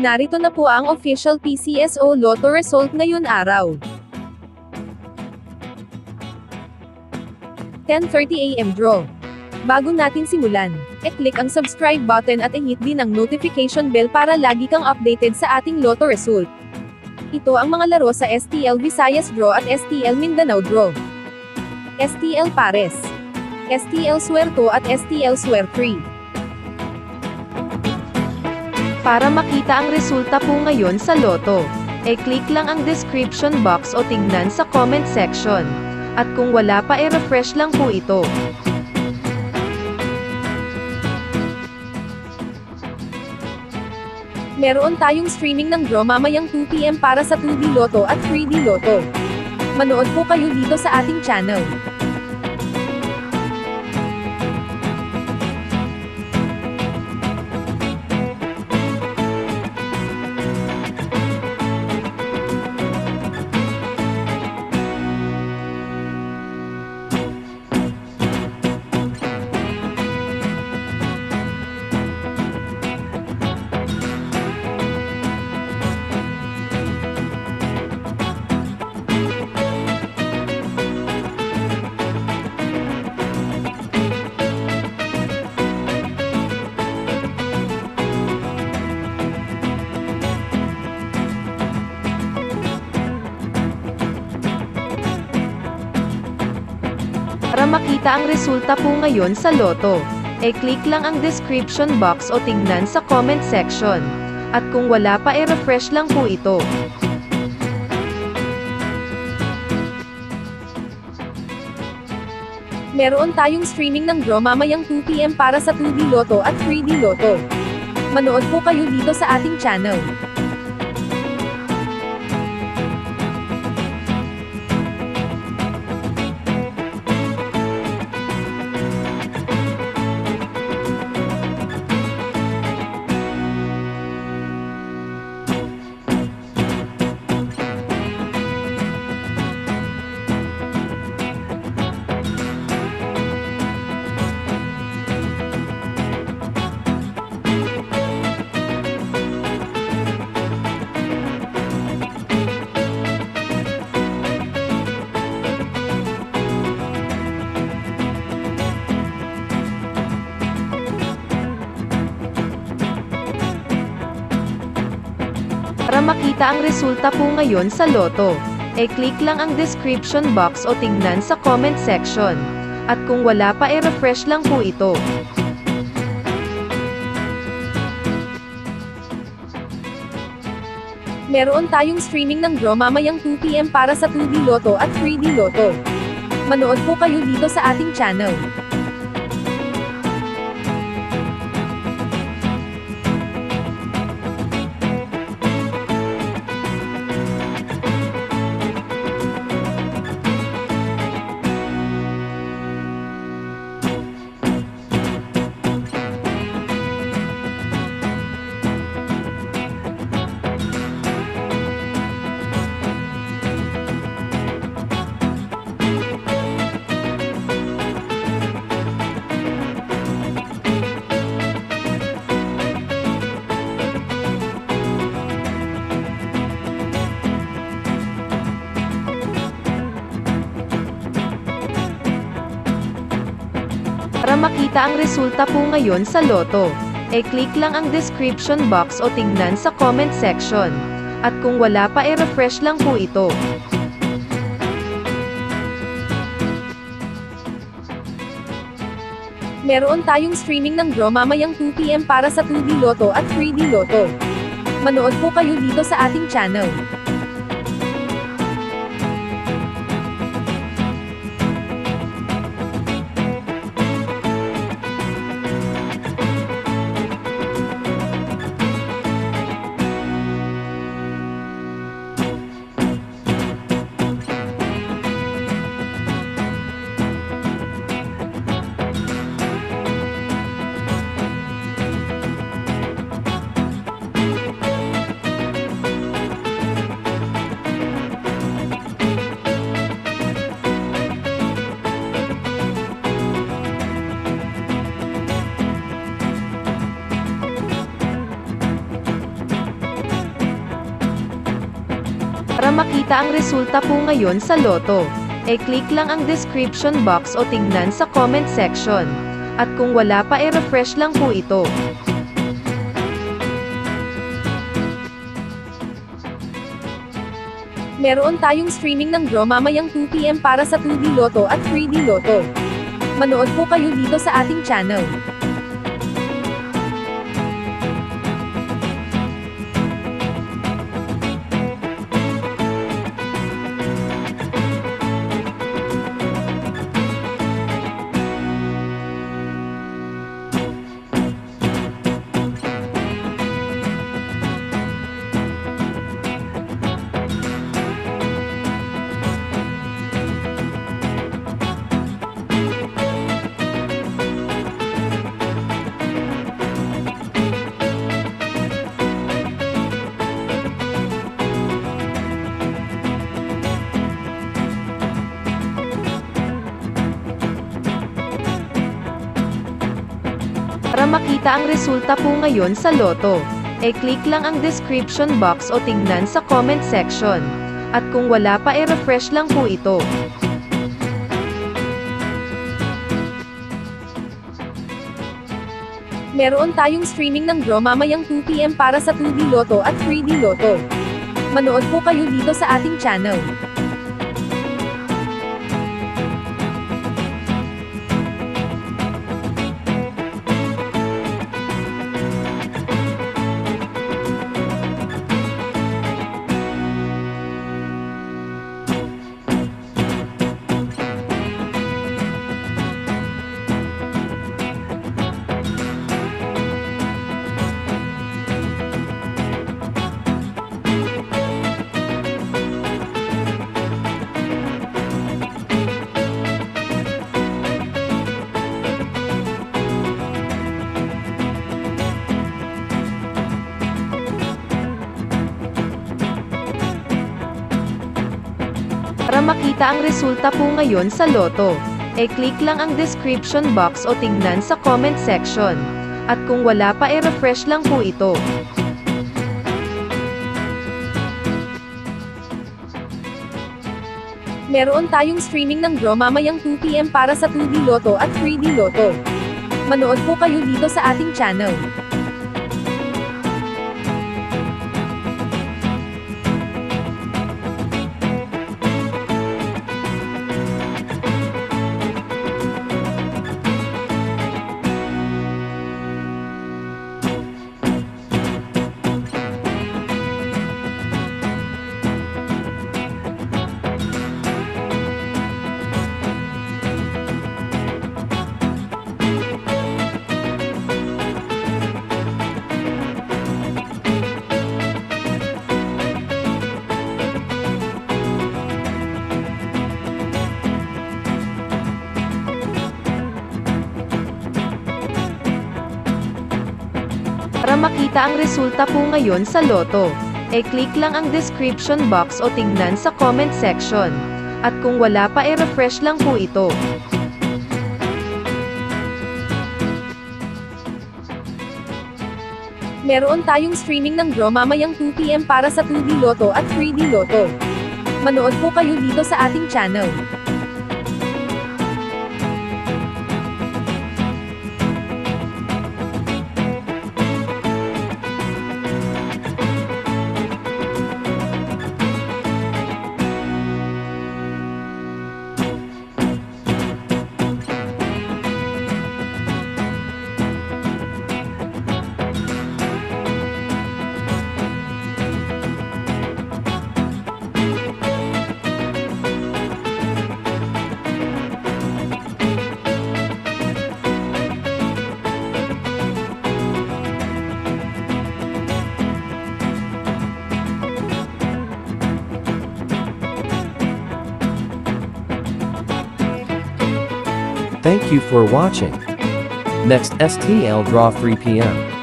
Narito na po ang official PCSO Lotto result ngayon araw. 10:30 AM draw. Bago natin simulan, i-click ang subscribe button at i-hit din ang notification bell para lagi kang updated sa ating Lotto result. Ito ang mga laro sa STL Visayas Draw at STL Mindanao Draw. STL Pares, STL Suerto at STL Suerfree. Para makita ang resulta po ngayon sa Lotto, e-click lang ang description box o tignan sa comment section. At kung wala pa refresh lang po ito. Meron tayong streaming ng draw mamayang 2 PM para sa 2D Lotto at 3D Lotto. Manood po kayo dito sa ating channel. Para makita ang resulta po ngayon sa Lotto, e-click lang ang description box o tignan sa comment section. At kung wala pa refresh lang po ito. Meron tayong streaming ng draw mamayang 2 PM para sa 2D Lotto at 3D Lotto. Manood po kayo dito sa ating channel. Para makita ang resulta po ngayon sa Lotto, e-click lang ang description box o tignan sa comment section. At kung wala pa refresh lang po ito. Meron tayong streaming ng draw mamayang 2 PM para sa 2D Lotto at 3D Lotto. Manood po kayo dito sa ating channel. Para makita ang resulta po ngayon sa Lotto, e-click lang ang description box o tignan sa comment section. At kung wala pa refresh lang po ito. Meron tayong streaming ng draw mamayang 2 PM para sa 2D Lotto at 3D Lotto. Manood po kayo dito sa ating channel. Para makita ang resulta po ngayon sa loto, click lang ang description box o tignan sa comment section. At kung wala pa refresh lang po ito. Meron tayong streaming ng draw mamayang 2 PM para sa 2D Lotto at 3D Lotto. Manood po kayo dito sa ating channel. Para makita ang resulta po ngayon sa loto, click lang ang description box o tignan sa comment section. At kung wala pa refresh lang po ito. Meron tayong streaming ng draw mamayang 2 PM para sa 2D Lotto at 3D Lotto. Manood po kayo dito sa ating channel. Para makita ang resulta po ngayon sa loto, click lang ang description box o tignan sa comment section. At kung wala pa refresh lang po ito. Meron tayong streaming ng draw mamayang 2 PM para sa 2D Lotto at 3D Lotto. Manood po kayo dito sa ating channel. Para makita ang resulta po ngayon sa loto, click lang ang description box o tignan sa comment section. At kung wala pa refresh lang po ito. Meron tayong streaming ng draw mamayang 2 PM para sa 2D Lotto at 3D Lotto. Manood po kayo dito sa ating channel. Thank you for watching. Next STL Draw 3 PM.